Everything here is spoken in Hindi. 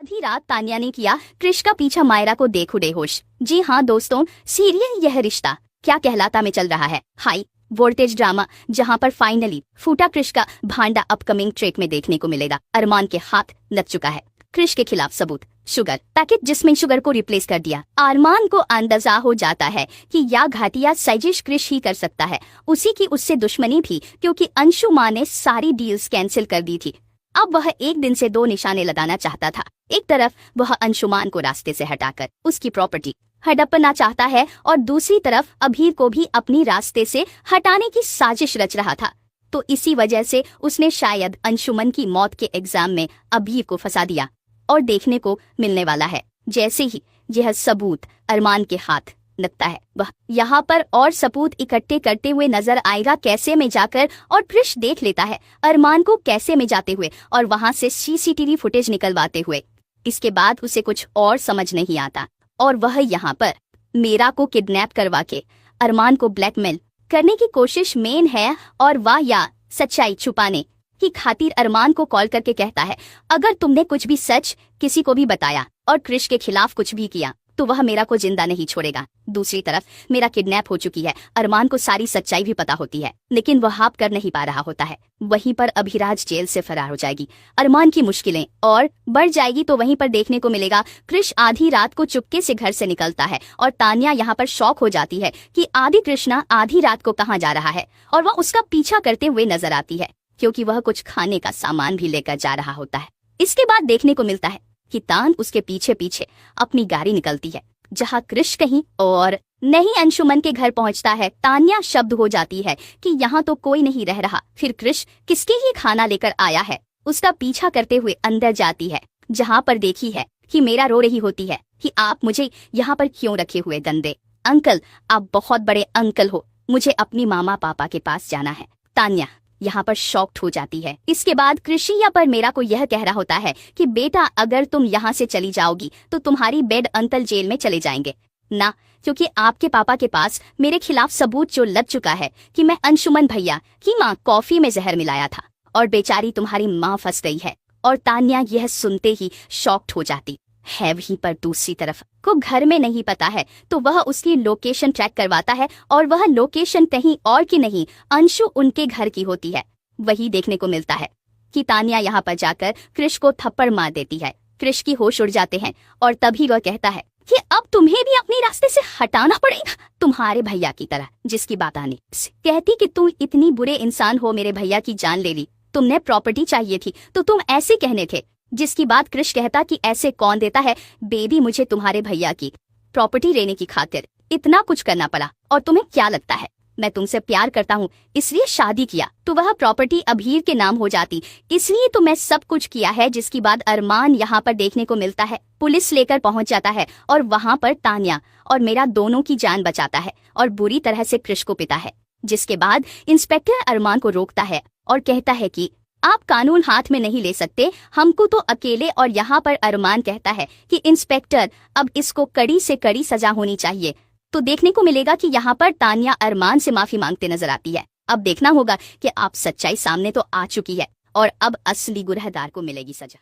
आधी रात तान्या ने किया क्रिश का पीछा मायरा को देख उड़े होश। जी हाँ दोस्तों, सीरियल यह रिश्ता क्या कहलाता में चल रहा है हाई वोल्टेज ड्रामा, जहां पर फाइनली फूटा क्रिश का भांडा अपकमिंग ट्रेक में देखने को मिलेगा। अरमान के हाथ लग चुका है क्रिश के खिलाफ सबूत, शुगर पैकेट जिसमें शुगर को रिप्लेस कर दिया। अरमान को अंदाजा हो जाता है कि यह घाटिया साजिश क्रिश ही कर सकता है, उसी की उससे दुश्मनी भी, क्योंकि अंशु माँ ने सारी डील्स कैंसिल कर दी थी। अब वह एक दिन से दो निशाने लगाना चाहता था। एक तरफ वह अंशुमान को रास्ते से हटाकर उसकी प्रॉपर्टी हड़पना चाहता है और दूसरी तरफ अभीर को भी अपनी रास्ते से हटाने की साजिश रच रहा था। तो इसी वजह से उसने शायद अंशुमन की मौत के एग्जाम में अभीर को फंसा दिया। और देखने को मिलने वाला है जैसे ही यह सबूत अरमान के हाथ लगता है, वह यहाँ पर और सबूत इकट्ठे करते हुए नजर आएगा, कैसे में जाकर और क्रिश देख लेता है अरमान को कैसे में जाते हुए और वहां से सीसीटीवी फुटेज निकलवाते हुए। इसके बाद उसे कुछ और समझ नहीं आता और वह यहाँ पर मीरा को किडनैप करवा के अरमान को ब्लैकमेल करने की कोशिश मेन है। और वह या सच्चाई छुपाने की खातिर अरमान को कॉल करके कहता है, अगर तुमने कुछ भी सच किसी को भी बताया और क्रिश के खिलाफ कुछ भी किया तो वह मेरा को जिंदा नहीं छोड़ेगा। दूसरी तरफ मेरा किडनैप हो चुकी है, अरमान को सारी सच्चाई भी पता होती है, लेकिन वह हाप कर नहीं पा रहा होता है। वहीं पर अभिराज जेल से फरार हो जाएगी, अरमान की मुश्किलें और बढ़ जाएगी। तो वहीं पर देखने को मिलेगा क्रिश आधी रात को चुपके से घर से निकलता है और तान्या यहाँ पर शॉक हो जाती है कि आदि कृष्णा आधी रात को कहाँ जा रहा है और वह उसका पीछा करते हुए नजर आती है, क्योंकि वह कुछ खाने का सामान भी लेकर जा रहा होता है। इसके बाद देखने को मिलता है कि तान उसके पीछे पीछे अपनी गाड़ी निकलती है, जहां क्रिश कहीं और नहीं अंशुमन के घर पहुंचता है। तान्या शब्द हो जाती है कि यहाँ तो कोई नहीं रह रहा। फिर क्रिश किसके ही खाना लेकर आया है उसका पीछा करते हुए अंदर जाती है, जहां पर देखी है कि मीरा रो रही होती है कि आप मुझे यहाँ पर क्यों रखे हुए गंदे अंकल, आप बहुत बड़े अंकल हो, मुझे अपनी मामा पापा के पास जाना है। तान्या यहाँ पर शॉक्ड हो जाती है। इसके बाद कृषिया पर मीरा को यह कह रहा होता है कि बेटा अगर तुम यहाँ से चली जाओगी तो तुम्हारी बेड अंकल जेल में चले जाएंगे ना, क्योंकि आपके पापा के पास मेरे खिलाफ सबूत जो लग चुका है कि मैं अंशुमन भैया की माँ कॉफी में जहर मिलाया था और बेचारी तुम्हारी माँ फंस गई है। और तान्या यह सुनते ही शॉक्ड हो जाती है। वहीं पर दूसरी तरफ को घर में नहीं पता है तो वह उसकी लोकेशन ट्रैक करवाता है और वह लोकेशन कहीं और की नहीं अंशु उनके घर की होती है। वही देखने को मिलता है कि तान्या यहाँ पर जाकर क्रिश को थप्पड़ मार देती है। क्रिश की होश उड़ जाते हैं और तभी वह कहता है कि अब तुम्हें भी अपने रास्ते से हटाना पड़ेगा, तुम्हारे भैया की तरह, जिसकी बात आनी कहती कि तुम इतनी बुरे इंसान हो, मेरे भैया की जान ले ली, तुमने प्रॉपर्टी चाहिए थी तो तुम ऐसे कहने थे। जिसकी बात क्रिश कहता कि ऐसे कौन देता है बेबी, मुझे तुम्हारे भैया की प्रॉपर्टी लेने की खातिर इतना कुछ करना पड़ा और तुम्हें क्या लगता है मैं तुमसे प्यार करता हूँ इसलिए शादी किया तो वह प्रॉपर्टी अभीर के नाम हो जाती, इसलिए तो मैं सब कुछ किया है। जिसकी बाद अरमान यहाँ पर देखने को मिलता है पुलिस लेकर पहुंच जाता है और वहां पर तान्या और मेरा दोनों की जान बचाता है और बुरी तरह से क्रिश को पिता है। जिसके बाद इंस्पेक्टर अरमान को रोकता है और कहता है कि आप कानून हाथ में नहीं ले सकते, हमको तो अकेले। और यहाँ पर अरमान कहता है कि इंस्पेक्टर अब इसको कड़ी से कड़ी सजा होनी चाहिए। तो देखने को मिलेगा कि यहाँ पर तान्या अरमान से माफी मांगते नजर आती है। अब देखना होगा कि आप सच्चाई सामने तो आ चुकी है और अब असली गुनहगार को मिलेगी सजा।